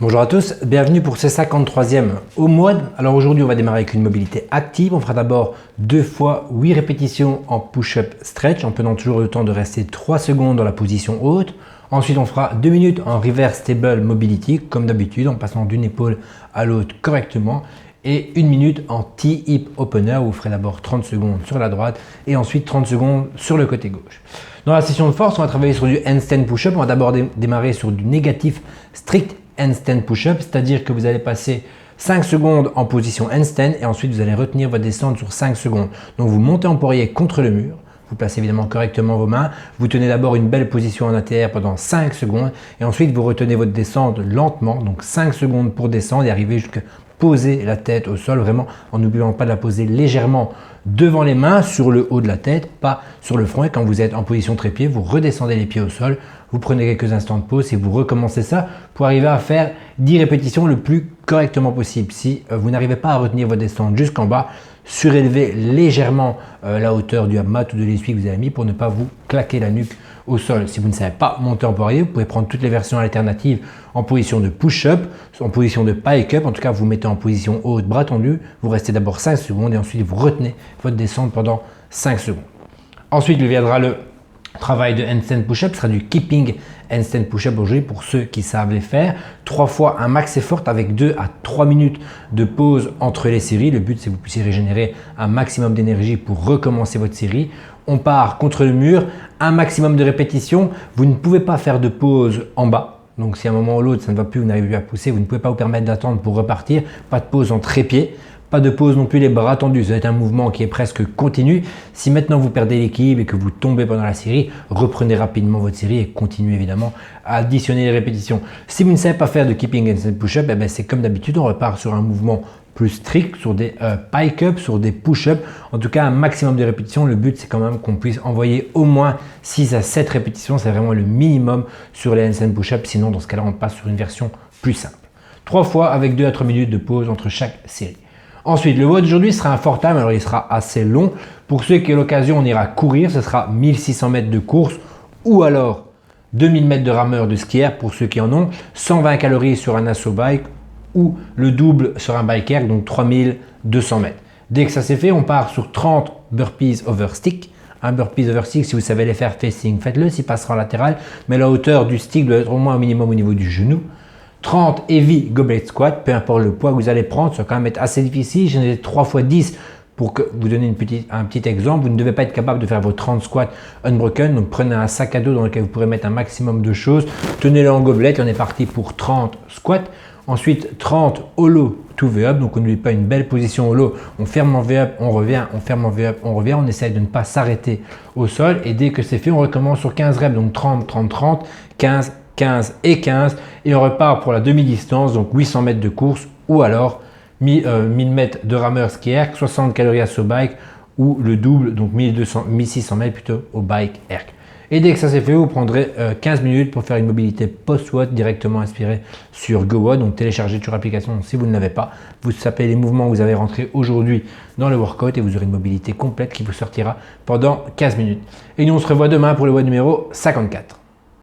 Bonjour à tous, bienvenue pour ce 53e HomeWOD. Alors aujourd'hui on va démarrer avec une mobilité active. On fera d'abord 2 fois 8 répétitions en push-up stretch en prenant toujours le temps de rester 3 secondes dans la position haute. Ensuite on fera 2 minutes en reverse stable mobility comme d'habitude en passant d'une épaule à l'autre correctement. Et 1 minute en T-hip opener où vous ferez d'abord 30 secondes sur la droite et ensuite 30 secondes sur le côté gauche. Dans la session de force, on va travailler sur du handstand push-up. On va d'abord démarrer sur du négatif strict handstand push-up, c'est-à-dire que vous allez passer 5 secondes en position handstand et ensuite vous allez retenir votre descente sur 5 secondes. Donc vous montez en poirier contre le mur, vous placez évidemment correctement vos mains, vous tenez d'abord une belle position en ATR pendant 5 secondes et ensuite vous retenez votre descente lentement, donc 5 secondes pour descendre et arriver jusqu'à poser la tête au sol, vraiment en n'oubliant pas de la poser légèrement devant les mains, sur le haut de la tête, pas sur le front. Et quand vous êtes en position trépied, vous redescendez les pieds au sol, vous prenez quelques instants de pause et vous recommencez ça pour arriver à faire 10 répétitions le plus correctement possible. Si vous n'arrivez pas à retenir votre descente jusqu'en bas, surélevez légèrement la hauteur du hammock ou de l'essuie que vous avez mis pour ne pas vous claquer la nuque au sol. Si vous ne savez pas monter en poirier, vous pouvez prendre toutes les versions alternatives en position de push-up, en position de pike-up. En tout cas, vous mettez en position haute, bras tendus, vous restez d'abord 5 secondes et ensuite vous retenez votre descente pendant 5 secondes. Ensuite, il viendra le travail de handstand push-up, ce sera du keeping handstand push-up aujourd'hui pour ceux qui savent les faire. 3 fois un max effort avec 2 à 3 minutes de pause entre les séries. Le but, c'est que vous puissiez régénérer un maximum d'énergie pour recommencer votre série. On part contre le mur, un maximum de répétitions. Vous ne pouvez pas faire de pause en bas. Donc si à un moment ou l'autre ça ne va plus, vous n'arrivez plus à pousser, vous ne pouvez pas vous permettre d'attendre pour repartir. Pas de pause en trépied. Pas de pause non plus les bras tendus, ça va être un mouvement qui est presque continu. Si maintenant vous perdez l'équilibre et que vous tombez pendant la série, reprenez rapidement votre série et continuez évidemment à additionner les répétitions. Si vous ne savez pas faire de keeping handstand push-up, c'est comme d'habitude, on repart sur un mouvement plus strict, sur des pike-up, sur des push-up, en tout cas un maximum de répétitions. Le but c'est quand même qu'on puisse envoyer au moins 6 à 7 répétitions, c'est vraiment le minimum sur les handstand push-up, sinon dans ce cas-là on passe sur une version plus simple. 3 fois avec 2 à 3 minutes de pause entre chaque série. Ensuite, le WOD d'aujourd'hui sera un fort time, alors il sera assez long. Pour ceux qui ont l'occasion, on ira courir, ce sera 1600 mètres de course ou alors 2000 mètres de rameur de skieur pour ceux qui en ont, 120 calories sur un assaut bike ou le double sur un bike air, donc 3200 mètres. Dès que ça c'est fait, on part sur 30 burpees over stick. Un burpees over stick, si vous savez les faire facing, faites-le, s'il passera en latéral, mais la hauteur du stick doit être au moins au minimum au niveau du genou. 30 heavy goblet squat, peu importe le poids que vous allez prendre, ça va quand même être assez difficile. J'en ai 3 x 10 pour que vous donner un petit exemple. Vous ne devez pas être capable de faire vos 30 squats unbroken, donc prenez un sac à dos dans lequel vous pourrez mettre un maximum de choses. Tenez-le en gobelet et on est parti pour 30 squats. Ensuite 30 hollow to V-up, donc on n'oublie pas une belle position hollow, on ferme en V-up, on revient, on ferme en V-up, on revient, on essaye de ne pas s'arrêter au sol et dès que c'est fait, on recommence sur 15 reps, donc 30, 30, 30, 15, 15 et 15 et on repart pour la demi-distance, donc 800 mètres de course ou alors 1000 mètres de rameur ski erg, 60 calories assaut bike ou le double, donc 1600 mètres plutôt au bike erg. Et dès que ça c'est fait, vous prendrez 15 minutes pour faire une mobilité post-WOD directement inspirée sur GoWOD. Donc téléchargez sur l'application si vous ne l'avez pas. Vous tapez les mouvements que vous avez rentrés aujourd'hui dans le workout et vous aurez une mobilité complète qui vous sortira pendant 15 minutes. Et nous on se revoit demain pour le WOD numéro 54.